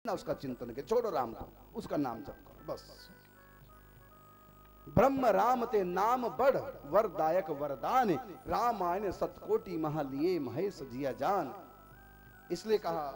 ना उसका चिंतन के, छोड़ो राम को, उसका नाम जप करो बस। ब्रह्म राम ते नाम बढ़ वरदायक वरदान, रामायण सतकोटि महा लिए महेश जिया जान। इसलिए कहा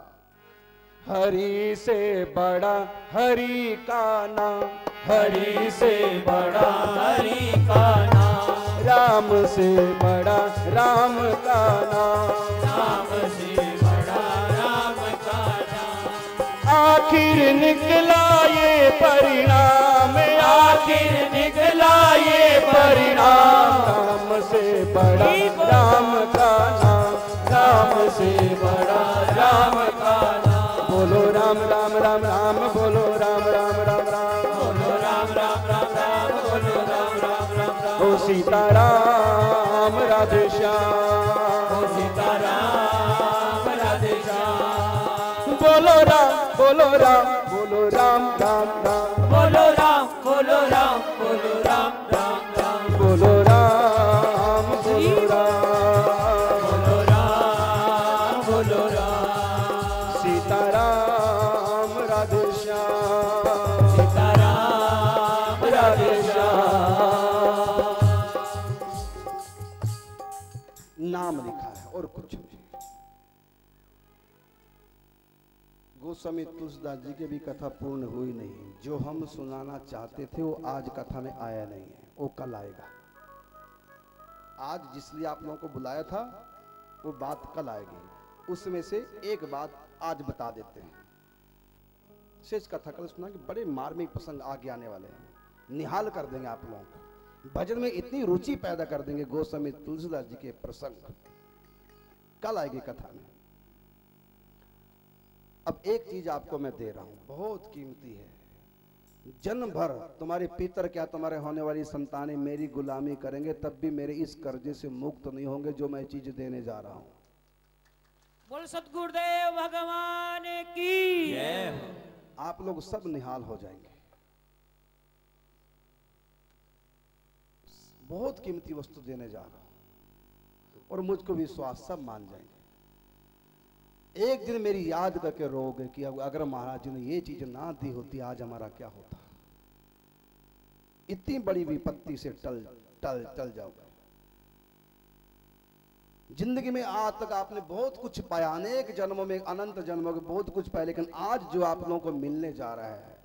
हरि से बड़ा हरि का नाम, हरि से बड़ा हरि का नाम, राम से बड़ा राम का नाम, राम से बड़ा राम का नाम। आखिर निकला ये परिणाम, आखिर निकला ये परिणाम, राम से बड़ा राम का नाम, राम से बड़ा राम का नाम। बोलो राम राम राम राम, बोलो राम राम राम राम, बोलो राम राम राम राम, बोलो राम राम राम राम। ओ सीताराम राधे श्याम, ओ सीताराम राधे श्याम। बोलो राम बोलो राम, बोलो राम राम राम, बोलो राम बोलो राम, बोलो राम राम राम। बोलो राम बोलो राम, बोलो राम बोलो राम। सीताराम राधे श्याम, सीताराम राधे श्याम। नाम लिखा है और कुछ नहीं। गोस्वामी तुलसीदास जी की भी कथा पूर्ण हुई नहीं। जो हम सुनाना चाहते थे वो आज कथा में आया नहीं है, वो कल आएगा। आज जिसलिए आप लोगों को बुलाया था वो बात कल आएगी, उसमें से एक बात आज बता देते हैं। शेष कथा कल सुना कि बड़े मार्मिक प्रसंग आगे आने वाले हैं, निहाल कर देंगे आप लोगों को, भजन में इतनी रुचि पैदा कर देंगे। गोस्वामी तुलसीदास जी के प्रसंग कल आएगी कथा में। अब एक चीज आपको मैं दे रहा हूं, बहुत कीमती है। जन्म भर तुम्हारे पितर क्या तुम्हारे होने वाली संतानें मेरी गुलामी करेंगे, तब भी मेरे इस कर्जे से मुक्त नहीं होंगे जो मैं चीज देने जा रहा हूं। बोल सतगुरुदेव भगवान की जय। आप लोग सब निहाल हो जाएंगे। बहुत कीमती वस्तु देने जा रहा हूं और मुझको विश्वास सब मान जाएंगे। एक दिन मेरी याद करके रोगे कि अगर महाराज जी ने ये चीज ना दी होती आज हमारा क्या होता। इतनी बड़ी विपत्ति से टल जाओगे। जिंदगी में आज तक आपने बहुत कुछ पाया, अनेक जन्मों में, अनंत जन्मों में बहुत कुछ पाया, लेकिन आज जो आप लोगों को मिलने जा रहा है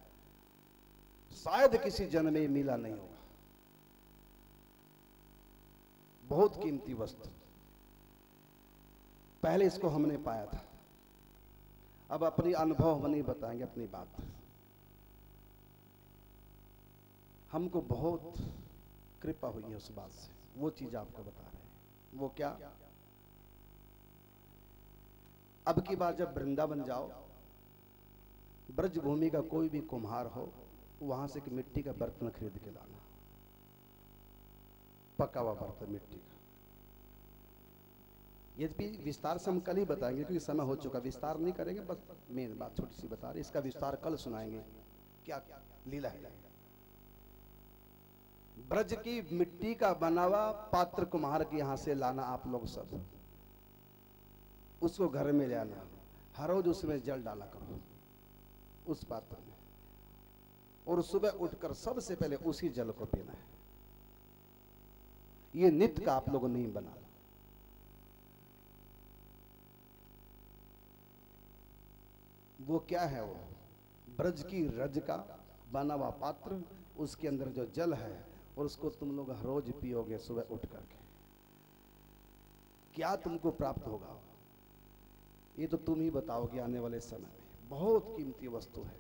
शायद किसी जन्म में मिला नहीं होगा। बहुत कीमती वस्तु, पहले इसको हमने पाया था। अब अपनी अनुभव हम नहीं बताएंगे, अपनी बात। हमको बहुत कृपा हुई है उस बात से, वो चीज आपको बता रहे हैं। वो क्या? अब की बार जब वृंदावन जाओ, ब्रज भूमि का कोई भी कुम्हार हो, वहां से एक मिट्टी का बर्तन खरीद के लाना, पका हुआ बर्तन मिट्टी का। ये भी विस्तार से हम कल ही बताएंगे क्योंकि समय हो चुका, विस्तार नहीं करेंगे, बस मेन बात छोटी सी बता रहे, इसका विस्तार कल सुनाएंगे। क्या क्या लीला है। ब्रज की मिट्टी का बना हुआ पात्र कुम्हार के यहां से लाना आप लोग सब, उसको घर में ले आना, हर रोज उसमें जल डाला करो उस पात्र में, और सुबह उठकर सबसे पहले उसी जल को पीना है। ये नित्य का आप लोग नहीं बना। वो क्या है? वो ब्रज की रज का बना हुआ पात्र, उसके अंदर जो जल है, और उसको तुम लोग हर रोज पियोगे सुबह उठ करके। क्या तुमको प्राप्त होगा ये तो तुम ही बताओगे आने वाले समय में। बहुत कीमती वस्तु है।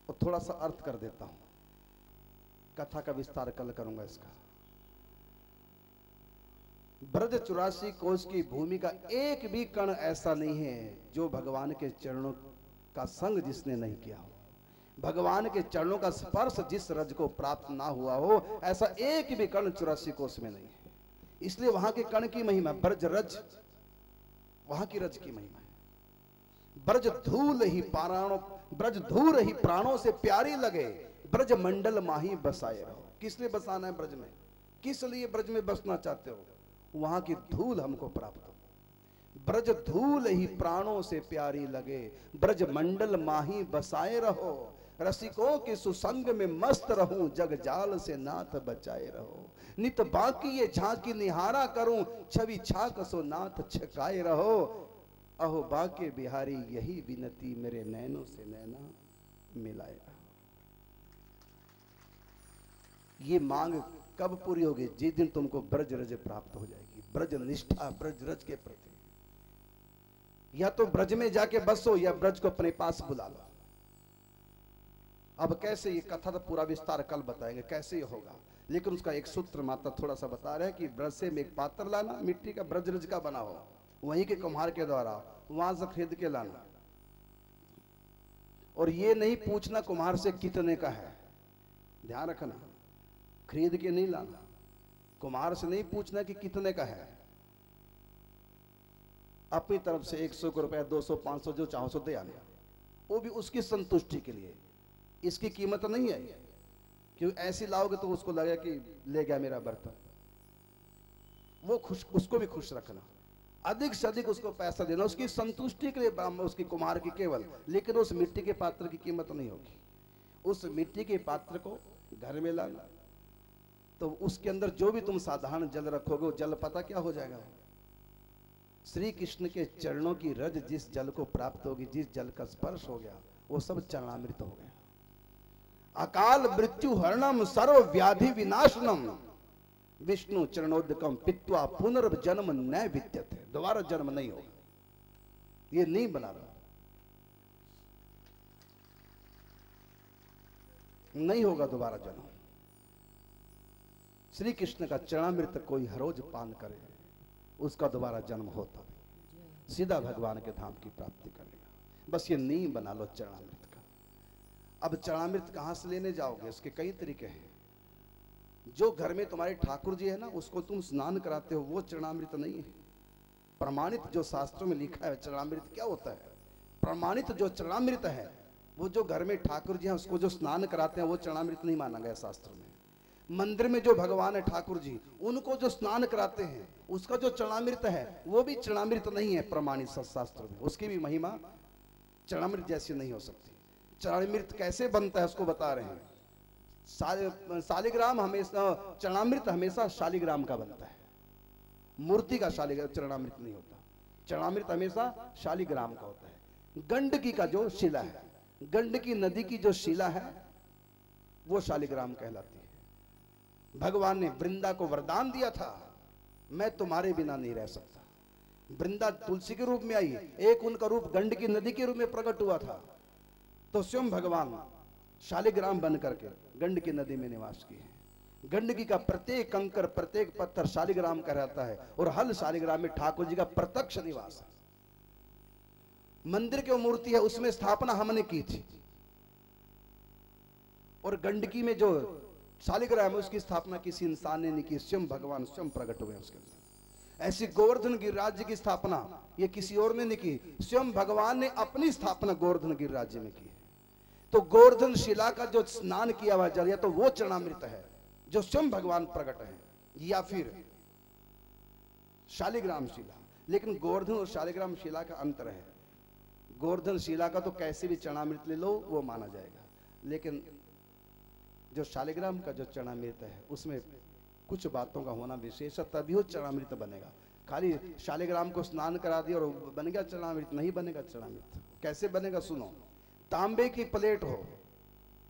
और थोड़ा सा अर्थ कर देता हूं, कथा का विस्तार कल करूंगा इसका। ब्रज 84 कोस की भूमि का एक भी कण ऐसा नहीं है जो भगवान के चरणों का संग जिसने नहीं किया हो, भगवान के चरणों का स्पर्श जिस रज को प्राप्त ना हुआ हो, ऐसा एक भी कण 84 कोस में नहीं है। इसलिए वहां के कण की महिमा, ब्रज रज, वहां की रज की महिमा है। ब्रज धूल ही प्राणों, ब्रज धूल ही प्राणों से प्यारी लगे, ब्रज मंडल माही बसाए रहो। किस लिए बसाना है ब्रज में? किस लिए ब्रज में बसना चाहते हो? वहां की धूल हमको प्राप्त हो। ब्रज धूल ही प्राणों से प्यारी लगे, ब्रज मंडल माही बसाए रहो, रसिकों के सुसंग में मस्त रहूं, जग जाल से नाथ बचाए रहो। नित बाकी ये झांकी निहारा करूं, छवि छाक सो नाथ छकाए रहो। अहो बाके बिहारी यही विनती, मेरे नैनों से नैना मिलाए रहो। ये मांग कब पूरी होगी? जिस दिन तुमको ब्रज रज प्राप्त हो जाएगी, ब्रज निष्ठा ब्रज रज के प्रति। या तो ब्रज में जाके बसो या ब्रज को अपने पास बुला लो। अब कैसे, ये कथा तो पूरा विस्तार कल बताएंगे कैसे ये होगा, लेकिन उसका एक सूत्र मात्र थोड़ा सा बता रहे हैं कि ब्रज से में एक पात्र लाना, मिट्टी का ब्रज रज का बना हो, वहीं के कुम्हार के द्वारा वहां से खरीद के लाना। और ये नहीं पूछना कुम्हार से कितने का है, ध्यान रखना, खरीद के नहीं लाना। कुम्हार से नहीं पूछना कि कितने का है, अपनी तरफ से 100 रुपए 200 500 जो चाहो सो दे आना, वो भी उसकी संतुष्टि के लिए। इसकी कीमत नहीं है, क्योंकि ऐसी लाओगे तो उसको लगेगा कि ले गया मेरा बर्तन। वो खुश, उसको भी खुश रखना, अधिक से अधिक उसको पैसा देना, उसकी संतुष्टि के लिए उसकी कुम्हार की केवल। लेकिन उस मिट्टी के पात्र की कीमत नहीं होगी। उस मिट्टी के पात्र को घर में लाना, तो उसके अंदर जो भी तुम साधारण जल रखोगे, वो जल पता क्या हो जाएगा? श्री कृष्ण के चरणों की रज जिस जल को प्राप्त होगी, जिस जल का स्पर्श हो गया, वो सब चरणामृत हो गया। अकाल मृत्यु हरणम सर्व व्याधि विनाशनम, विष्णु चरणोदकम पित्वा पुनर्जन्म न विद्यते। दोबारा जन्म नहीं होगा, ये नहीं बना रहा, नहीं होगा दोबारा जन्म। श्री कृष्ण का चरणामृत कोई हर रोज पान करे, उसका दोबारा जन्म होता नहीं, सीधा भगवान के धाम की प्राप्ति करेगा। बस ये नींव बना लो चरणामृत का। अब चरणामृत कहां से लेने जाओगे? इसके कई तरीके हैं। जो घर में तुम्हारे ठाकुर जी है ना, उसको तुम स्नान कराते हो, वो चरणामृत नहीं है। प्रमाणित जो शास्त्रों में लिखा है चरणामृत क्या होता है, प्रमाणित जो चरणामृत है, वो जो घर में ठाकुर जी हैं उसको जो स्नान कराते हैं, वो चरणामृत नहीं माना गया शास्त्र में। मंदिर में जो भगवान है ठाकुर जी, उनको जो स्नान कराते हैं, उसका जो चरणामृत है, वो भी चरणामृत नहीं है प्रमाणित शास्त्र में। उसकी भी महिमा चरणामृत जैसी नहीं हो सकती। चरणामृत कैसे बनता है उसको बता रहे हैं। शालिग्राम हमेशा, चरणामृत हमेशा शालिग्राम का बनता है, मूर्ति का चरणामृत नहीं होता। चरणामृत हमेशा शालिग्राम का होता है। गंडकी का जो शिला है, गंडकी नदी की जो शिला है, वो शालिग्राम कहलाती है। भगवान ने वृंदा को वरदान दिया था, मैं तुम्हारे बिना नहीं रह सकता। वृंदा तुलसी के रूप में आई, एक उनका रूप गंडकी नदी के रूप में प्रकट हुआ था, तो स्वयं भगवान शालिग्राम बन करके गंडकी नदी में निवास किए हैं। गंडकी का प्रत्येक कंकर प्रत्येक पत्थर शालिग्राम का रहता है, और हल शालिग्राम में ठाकुर जी का प्रत्यक्ष निवास है। मंदिर की मूर्ति है, उसमें स्थापना हमने की थी, और गंडकी में जो शालिग्राम है उसकी स्थापना किसी इंसान ने नहीं की, स्वयं भगवान स्वयं प्रकट हुए उसके अंदर। ऐसी गोवर्धन गिर राज्य की स्थापना ये किसी और ने नहीं की, स्वयं भगवान ने अपनी स्थापना गोवर्धन गिर राज्य में की है। तो गोवर्धन शिला का जो स्नान किया हुआ जल, या तो वो चरणामृत है जो स्वयं भगवान प्रकट है, या फिर शालिग्राम शिला। लेकिन गोवर्धन और शालिग्राम शिला का अंतर है। गोवर्धन शिला का तो कैसे भी चरणामृत ले लो वो माना जाएगा, लेकिन जो शालिग्राम का जो चरणामृत है उसमें कुछ बातों का होना विशेष है, तभी वो चरणामृत बनेगा। खाली शालिग्राम को स्नान करा दिया और बन गया चरणामृत, नहीं बनेगा चरणामृत। कैसे बनेगा सुनो। तांबे की प्लेट हो,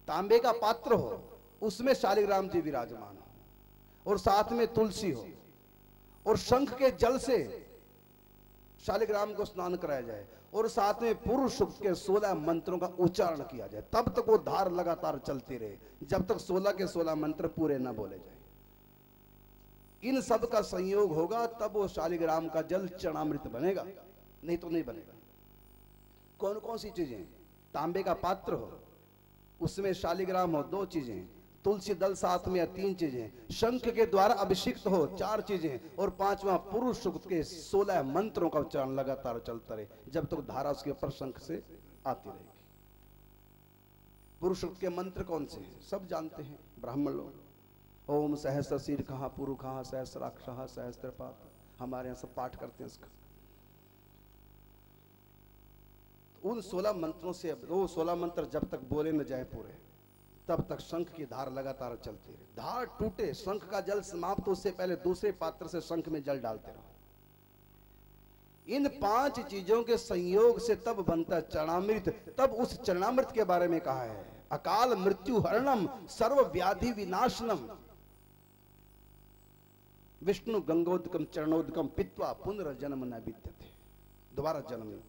तांबे का पात्र हो, उसमें शालिग्राम जी विराजमान हो, और साथ में तुलसी हो, और शंख के जल से शालिग्राम को स्नान कराया जाए, और साथ में पूर्व सूक्त के 16 मंत्रों का उच्चारण किया जाए। तब तक वो धार लगातार चलती रहे जब तक 16 के 16 मंत्र पूरे न बोले जाए। इन सब का संयोग होगा तब वो शालिग्राम का जल चरणामृत बनेगा, नहीं तो नहीं बनेगा। कौन कौन सी चीजें? तांबे का पात्र हो, उसमें शालिग्राम हो 2 चीजें, तुलसी दल साथ में या 3 चीजें, शंख के द्वारा अभिषिक्त हो 4 चीजें, और 5वां पुरुष सूक्त के 16 मंत्रों का उच्चारण लगातार चलता रहे जब तक धारा उसके ऊपर शंख से आती रहेगी। पुरुष सूक्त के मंत्र कौन से हैं सब जानते हैं ब्राह्मण लोग। ओम सहस्र शीर कहा पुरु कहा सहस्राक्ष सहस्त्रपात, हमारे यहाँ सब पाठ करते हैं इसका। उन 16 मंत्रों से वो 16 मंत्र जब तक बोले न जाए पूरे, तब तक शंख की धार लगातार चलती रहे। धार टूटे, शंख का जल समाप्त, उससे पहले दूसरे पात्र से शंख में जल डालते रहो। इन 5 चीजों के संयोग से तब बनता चरणामृत। तब उस चरणामृत के बारे में कहा है, अकाल मृत्यु हरणम सर्व व्याधि विनाशनम विष्णु गंगोदकम चरणोदकम पित्वा पुनर्जन्म न विद्यते, दोबारा जन्म नहीं।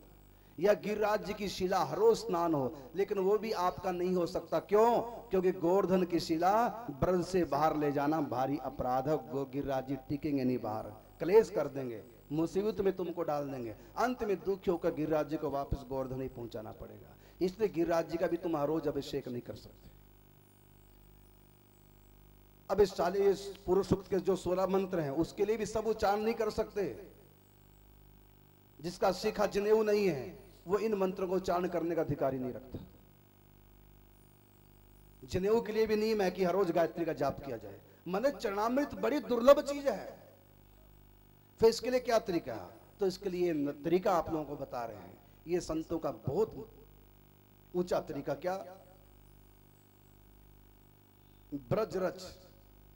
या गिरिराज जी की शिला हरो स्नान हो, लेकिन वो भी आपका नहीं हो सकता। क्यों? क्योंकि गोवर्धन की शिला ब्रज से बाहर ले जाना भारी अपराध है। गिरिराज जी टिकेंगे नहीं बाहर, क्लेश कर देंगे, मुसीबत में तुमको डाल देंगे। अंत में दुखी होकर गिरिराज जी को वापस गोवर्धन ही पहुंचाना पड़ेगा। इसलिए गिरिराज जी का भी तुम हर रोज अभिषेक नहीं कर सकते। अब इस 40 पुरुष सूक्त के जो 16 मंत्र हैं, उसके लिए भी सब उच्चारण नहीं कर सकते। जिसका शिखा जनेऊ नहीं है, वो इन मंत्रों को उच्चारण करने का अधिकारी नहीं रखता। जनेऊ के लिए भी नियम है कि हर रोज गायत्री का जाप किया जाए। माने चरणामृत बड़ी दुर्लभ चीज है, फिर इसके लिए क्या तरीका है? तो इसके लिए तरीका आप लोगों को बता रहे हैं। ये संतों का बहुत ऊंचा तरीका। क्या? ब्रज रच,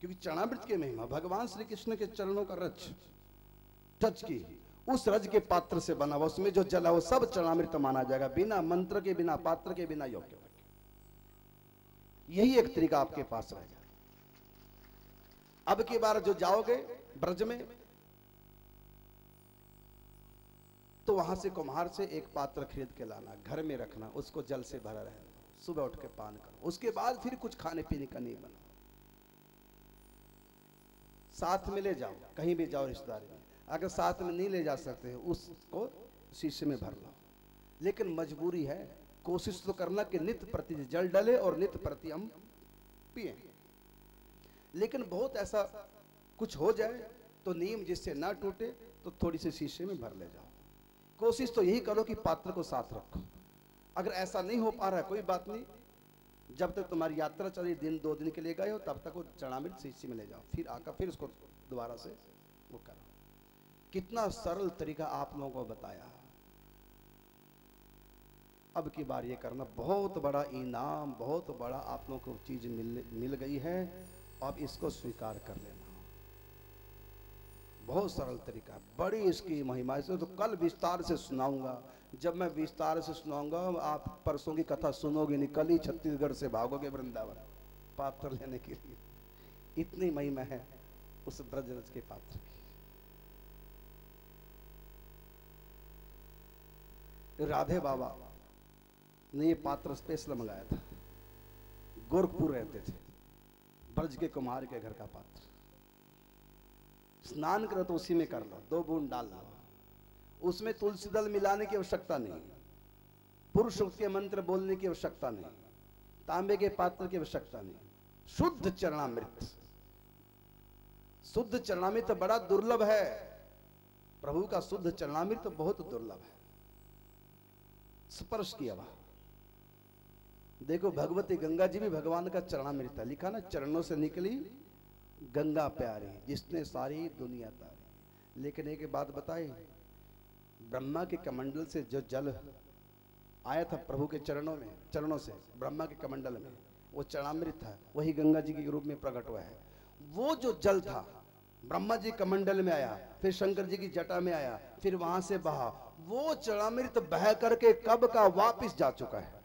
क्योंकि चरणामृत की महिमा भगवान श्री कृष्ण के चरणों का रच की, उस रज के पात्र से बना हुआ, उसमें जो जला वो सब चरणामृत माना जाएगा, बिना मंत्र के, बिना पात्र के, बिना योग्य के। यही एक तरीका आपके पास रहेगा। अब की बार जो जाओगे ब्रज में, तो वहां से कुम्हार से एक पात्र खरीद के लाना, घर में रखना, उसको जल से भरा रहना, सुबह उठ के पान करो। उसके बाद फिर कुछ खाने पीने का नहीं बना, साथ में ले जाओ, कहीं भी जाओ रिश्तेदारी में। अगर साथ में नहीं ले जा सकते उसको शीशे में भर लो। लेकिन मजबूरी है, कोशिश तो करना कि नित्य प्रति जल डले और नित्य प्रति हम पिए। लेकिन बहुत ऐसा कुछ हो जाए तो नियम जिससे ना टूटे, तो थोड़ी सी शीशे में भर ले जाओ। कोशिश तो यही करो कि पात्र को साथ रखो। अगर ऐसा नहीं हो पा रहा है, कोई बात नहीं, जब तक तुम्हारी यात्रा चली, दिन 2 दिन के लिए गए हो, तब तक वो चरणामृत शीशे में ले जाओ, फिर आकर फिर उसको दोबारा से वो करो। कितना सरल तरीका आप लोगों को बताया। अब की बार ये करना, बहुत बड़ा इनाम, बहुत बड़ा आप लोगों को चीज मिल गई है। अब इसको स्वीकार कर लेना। बहुत सरल तरीका, बड़ी इसकी महिमा। इसे तो कल विस्तार से सुनाऊंगा। जब मैं विस्तार से सुनाऊंगा, आप परसों की कथा सुनोगे नहीं, कल ही छत्तीसगढ़ से भागोगे वृंदावन पात्र लेने के लिए। इतनी महिमा है उस ब्रजरज के पात्र की। राधे बाबा ने ये पात्र स्पेशल मंगाया था, गोरखपुर रहते थे, ब्रज के कुमार के घर का पात्र। स्नान करो तो उसी में कर लो, 2 बूंद डाल लो, उसमें तुलसी दल मिलाने की आवश्यकता नहीं, पुरुष सूक्त के मंत्र बोलने की आवश्यकता नहीं, तांबे के पात्र की आवश्यकता नहीं। शुद्ध चरणामृत, शुद्ध चरणामृत बड़ा दुर्लभ है। प्रभु का शुद्ध चरणामृत बहुत दुर्लभ है। स्पर्श किया वह, देखो भगवती गंगा जी भी भगवान का चरणामृत है। लिखा ना, चरणों से निकली गंगा प्यारी, जिसने सारी दुनिया तारी। लेकिन एक बात बताई, ब्रह्मा के कमंडल से जो जल आया था प्रभु के चरणों से ब्रह्मा के कमंडल में, वो चरणामृत था, वही गंगा जी के रूप में प्रकट हुआ है। वो जो जल था ब्रह्मा जी कमंडल में आया, फिर शंकर जी की जटा में आया, फिर वहां से बहा, वो चरणामृत बह करके कब का वापिस जा चुका है।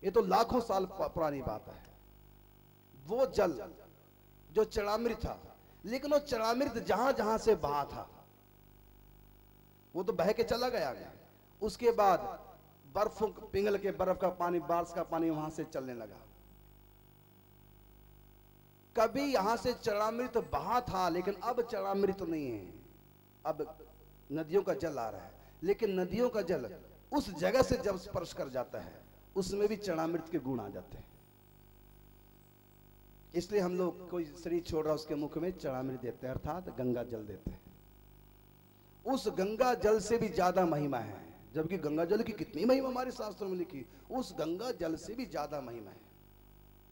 ये तो लाखों साल पुरानी बात है। वो जल जो चरणामृत था, लेकिन वो चरणामृत जहां जहां से बहा था वो तो बह के चला गया। उसके बाद बर्फ पिघल के, बर्फ का पानी, बारिश का पानी वहां से चलने लगा। कभी यहां से चरणामृत बहा था, लेकिन अब चरणामृत नहीं है। अब नदियों का जल आ रहा है, लेकिन नदियों का जल उस जगह से जब स्पर्श कर जाता है, उसमें भी चरणामृत के गुण आ जाते हैं। इसलिए हम लोग कोई शरीर छोड़ रहा, उसके मुख में चरणामृत देते हैं, अर्थात गंगा जल देते हैं। उस गंगा जल से भी ज्यादा महिमा है, जबकि गंगा जल की कितनी महिमा हमारे शास्त्रों में लिखी, उस गंगा जल से भी ज्यादा महिमा है।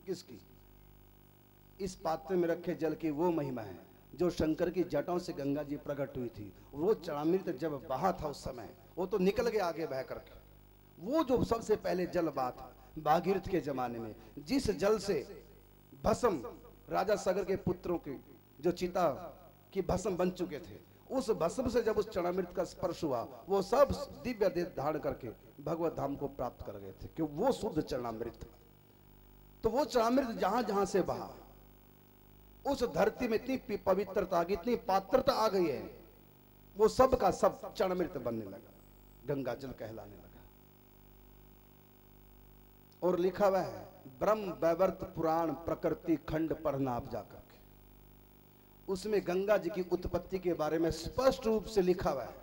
किसकी? इस पात्र में रखे जल की वो महिमा है जो शंकर की जटाओं से गंगा जी प्रकट हुई थी। वो चरणामृत जब बहा था उस समय, वो तो निकल गया आगे बह करके, वो जो सबसे पहले जल बात भागीरथ के जमाने में, जिस जल से भस्म राजा सगर के पुत्रों के जो चिता की भस्म बन चुके थे, उस भस्म से जब उस चरणामृत का स्पर्श हुआ, वो सब दिव्य देह धारण करके भगवत धाम को प्राप्त कर गए थे, क्योंकि वो शुद्ध चरणामृत था। तो वो चरणामृत जहां जहां से बहा, उस धरती में इतनी पवित्रता की, इतनी पात्रता आ गई है, वो सब का सब चरणामृत बनने लगा, गंगा जल कहलाने लगा। और लिखा हुआ है ब्रह्म वैवर्त पुराण प्रकृति खंड पढ़ना आप जाकर के, उसमें गंगा जी की उत्पत्ति के बारे में स्पष्ट रूप से लिखा हुआ है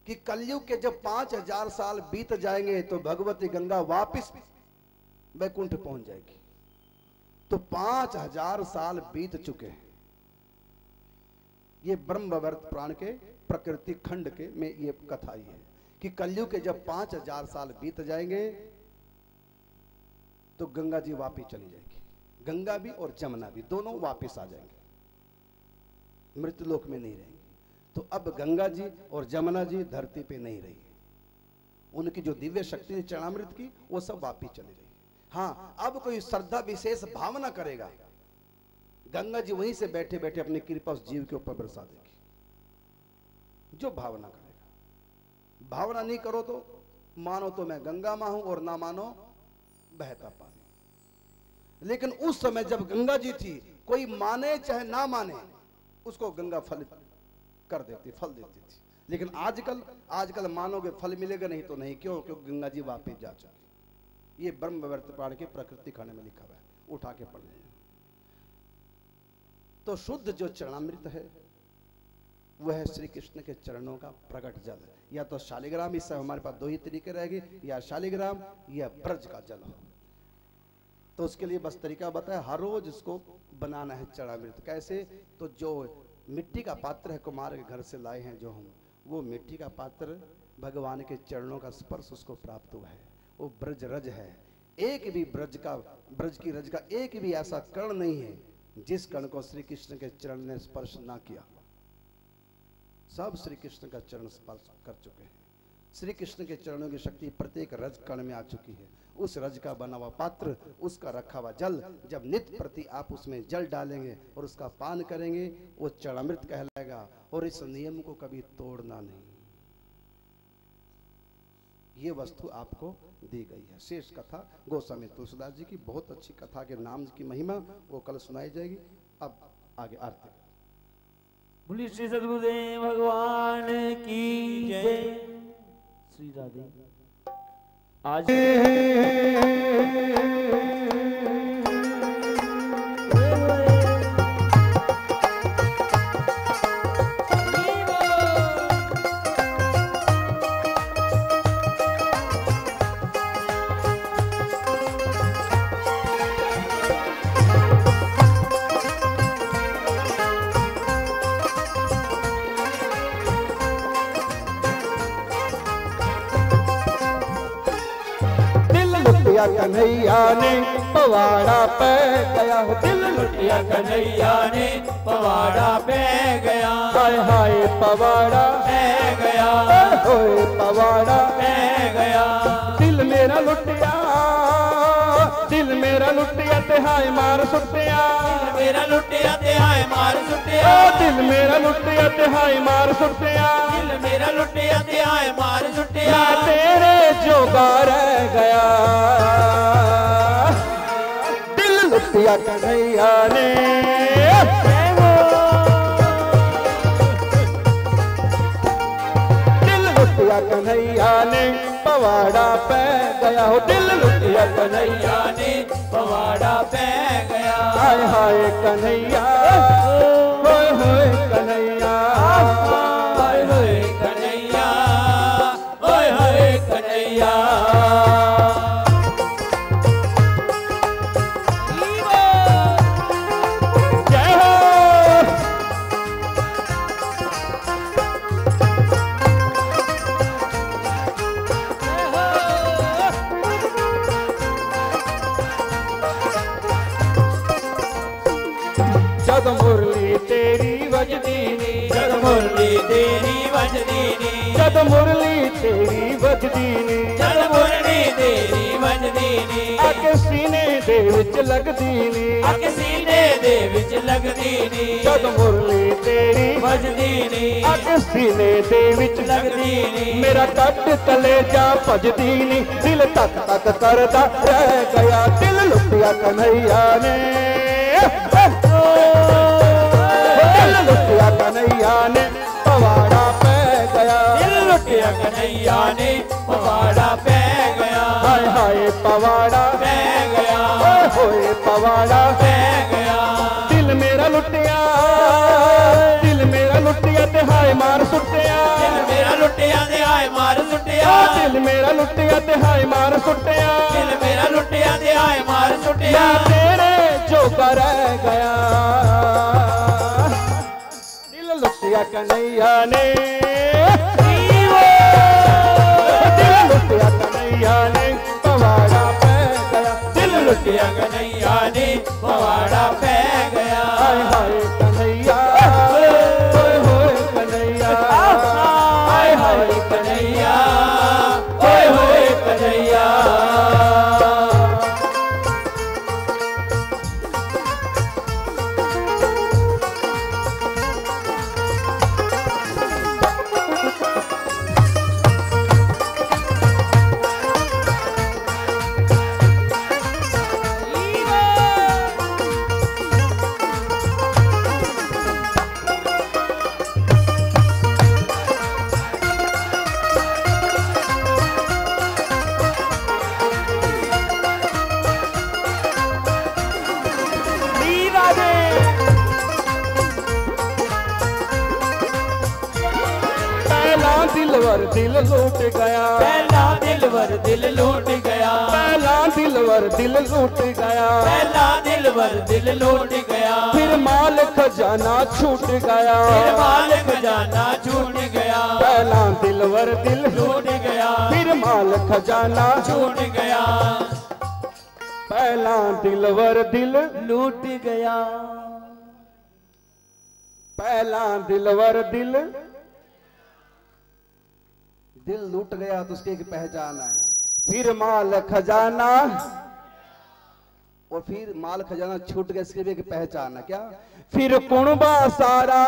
कि कलयुग के जब 5000 साल बीत जाएंगे तो भगवती गंगा वापिस वैकुंठ पहुंच जाएगी। तो 5000 साल बीत चुके हैं। ये ब्रह्मवर्त पुराण के प्रकृति खंड के में ये कथा ही है कि कलयुग के जब 5000 साल बीत जाएंगे तो गंगा जी वापिस चली जाएगी। गंगा भी और जमुना भी दोनों वापिस आ जाएंगे, मृत्युलोक में नहीं रहेंगे। तो अब गंगा जी और जमुना जी धरती पे नहीं रही, उनकी जो दिव्य शक्ति चरणामृत की वो सब वापिस चली गई। हाँ, अब कोई श्रद्धा विशेष भावना करेगा, गंगा जी वहीं से बैठे बैठे अपनी कृपा उस जीव के ऊपर बरसा देगी। जो भावना करेगा, भावना नहीं करो तो मानो तो मैं गंगा मां हूं और ना मानो बहता पानी। लेकिन उस समय जब गंगा जी थी, कोई माने चाहे ना माने, उसको गंगा फल कर देती, फल देती थी। लेकिन आजकल मानोगे फल मिलेगा, नहीं तो नहीं। क्यों? क्योंकि गंगा जी वापिस जा चुकी। ये ब्रह्मवर्त पुराण के प्रकृति खंड में लिखा हुआ है, उठा के पढ़ लें। तो शुद्ध जो चरणामृत है वह है श्री कृष्ण के चरणों का प्रकट जल। या तो शालिग्राम, इस समय हमारे पास दो ही तरीके रहेंगे, या शालिग्राम या ब्रज का जल हो। तो उसके लिए बस तरीका बताया, हर रोज इसको बनाना है चरणामृत। कैसे? तो जो मिट्टी का पात्र है, कुमार के घर से लाए हैं जो हम, वो मिट्टी का पात्र भगवान के चरणों का स्पर्श उसको प्राप्त हुआ है, वो ब्रज रज है। एक भी ब्रज की रज का एक भी ऐसा कण नहीं है जिस कण को श्री कृष्ण के चरण ने स्पर्श ना किया। सब श्री कृष्ण का चरण स्पर्श कर चुके हैं। श्री कृष्ण के चरणों की शक्ति प्रत्येक रज कण में आ चुकी है। उस रज का बना हुआ पात्र, उसका रखा हुआ जल, जब नित्य प्रति आप उसमें जल डालेंगे और उसका पान करेंगे, वो चरणामृत कहलाएगा। और इस नियम को कभी तोड़ना नहीं। ये वस्तु आपको दी गई है। शेष कथा गोस्वामी तुलसीदास जी की बहुत अच्छी कथा के नाम की महिमा वो कल सुनाई जाएगी। अब आगे आरती। बोलिए श्री सद्गुरुदेव भगवान की जय। श्री राधे। आज कन्हैया ने पवाड़ा पे गया, दिल लुटिया कन्हैया ने पवाड़ा पे गया। हाय हाय पवाड़ा पे गया, होए पवाड़ा पे गया। दिल मेरा लुटिया ते हाय मार सुटिया, मेरा लुटिया ते हाय मार सुटिया। दिल मेरा लुटिया ते हाय मार सुटिया, दिल मेरा लुटिया ते हाय मार सुटिया। मैं तेरे जोगा रह गया, दिल लुटिया कन्हैया ने। दिल लुटिया कन्हैया ने पवाड़ा पे गया हो, दिल लुटिया कन्हैया ने पवाड़ा पे गया। हाय हाय कन्हैया, होए होए कन्हैया, हाय हाय कन्हैया, हाय हाय कन्हैया। जय हो। जब मुरली तेरी बजती ਵੱਜਦੀ ਨੀ ਜਦ ਮੁਰਲੀ ਤੇਰੀ ਵੱਜਦੀ ਨੀ ਅੱਗ ਸੀਨੇ ਦੇ ਵਿੱਚ ਲੱਗਦੀ ਨੀ ਅੱਗ ਸੀਨੇ ਦੇ ਵਿੱਚ ਲੱਗਦੀ ਨੀ ਜਦ ਮੁਰਲੀ ਤੇਰੀ ਵੱਜਦੀ ਨੀ ਅੱਗ ਸੀਨੇ ਦੇ ਵਿੱਚ ਲੱਗਦੀ ਨੀ ਮੇਰਾ ਕੱਟ ਕਲੇਜਾ ਭਜਦੀ ਨੀ ਦਿਲ ਤੱਕ ਤੱਕ ਕਰਦਾ ਰਹਿ ਗਿਆ ਦਿਲ ਲੁੱਟਿਆ ਕਨਈਆ ਨੇ ਦਿਲ ਲੁੱਟਿਆ ਕਨਈਆ ਨੇ ਪਵਾੜਾ ਪੈ ਗਿਆ ਦਿਲ ਲੁੱਟਿਆ ਕਨਈਆ ਨੇ ਪਵਾੜਾ ਪੈ ਗਿਆ ਹਾਏ ਹਾਏ ਪਵਾੜਾ ਪੈ ਗਿਆ ਓਏ ਹੋਏ ਪਵਾੜਾ ਪੈ ਗਿਆ ਦਿਲ ਮੇਰਾ ਲੁੱਟਿਆ ਤੇ ਹਾਏ ਮਾਰ ਸੁੱਟਿਆ ਦਿਲ ਮੇਰਾ ਲੁੱਟਿਆ ਤੇ ਹਾਏ ਮਾਰ ਸੁੱਟਿਆ ਦਿਲ ਮੇਰਾ ਲੁੱਟਿਆ ਤੇ ਹਾਏ ਮਾਰ ਸੁੱਟਿਆ ਦਿਲ ਮੇਰਾ ਲੁੱਟਿਆ ਤੇ ਹਾਏ ਮਾਰ ਸੁੱਟਿਆ ਮੈਂ ਤੇਰੇ ਜੋਗਾ ਰਹਿ ਗਿਆ ਦਿਲ ਲੁੱਟਿਆ ਕਨਈਆ ਨੇ ਦਿਲ ਲੁੱਟਿਆ ਕਨਈਆ ਨੇ ਪਵਾੜਾ ਪੈ ਗਿਆ ਦਿਲ ਲੁੱਟਿਆ ਕਨਈਆ ਨੇ ਪਵਾੜਾ ਪੈ ਗਿਆ ਹਾਏ ਹਾਏ ਕਨਈਆ ਓਏ ਹੋਏ ਕਨਈਆ ਹਾਏ ਹਾਏ ਕਨਈਆ ਓਏ ਹੋਏ ਕਨਈਆ दिलवर दिल लूट गया पहला दिलवर दिल लूट गया पहला दिलवर दिल लूट गया पहला दिलवर दिल लूट गया फिर माल खजाना छूट गया फिर माल खजाना छूट गया पहला दिलवर दिल लूट गया फिर माल खजाना छूट गया पहला दिलवर दिल लूट गया पहला दिलवर दिल दिल लूट गया तो उसकी एक पहचान है फिर माल खजाना और फिर माल खजाना छूट गया इसकी भी एक पहचान है क्या फिर कुणबा सारा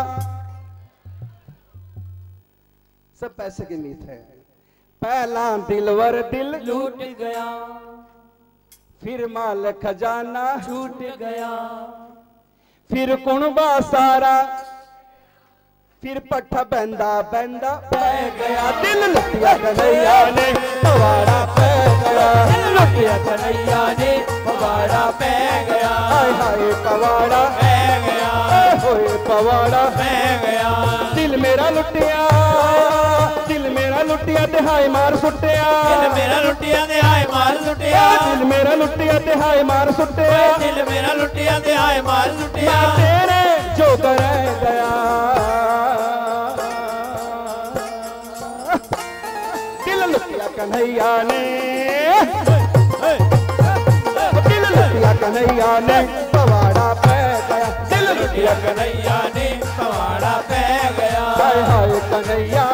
सब पैसे के मीत है पहला दिलवर दिल लूट गया फिर माल खजाना छूट गया फिर कुणबा सारा फिर पट्ठा बंदा बंदा पै गया दिल लुटिया कन्हैया ने पवाड़ा पै गया दिल लुटिया कन्हैया ने पवाड़ा पै गया हाय हाय पवाड़ा पै गया होए पवाड़ा पै गया दिल मेरा लुटिया ते हाय मार सुटिया दिल मेरा लुटिया ते हाय मार सुटिया दिल मेरा लुटिया ते हाय मार सुटिया दिल मेरा लुटिया ते हाय मार सुटिया तेरे जो कर गया कन्हैया ने दिल लुटिया कन्हैया ने पवाड़ा पै गया दिल लुटिया कन्हैया ने पवाड़ा पै गया हाय हाय कन्हैया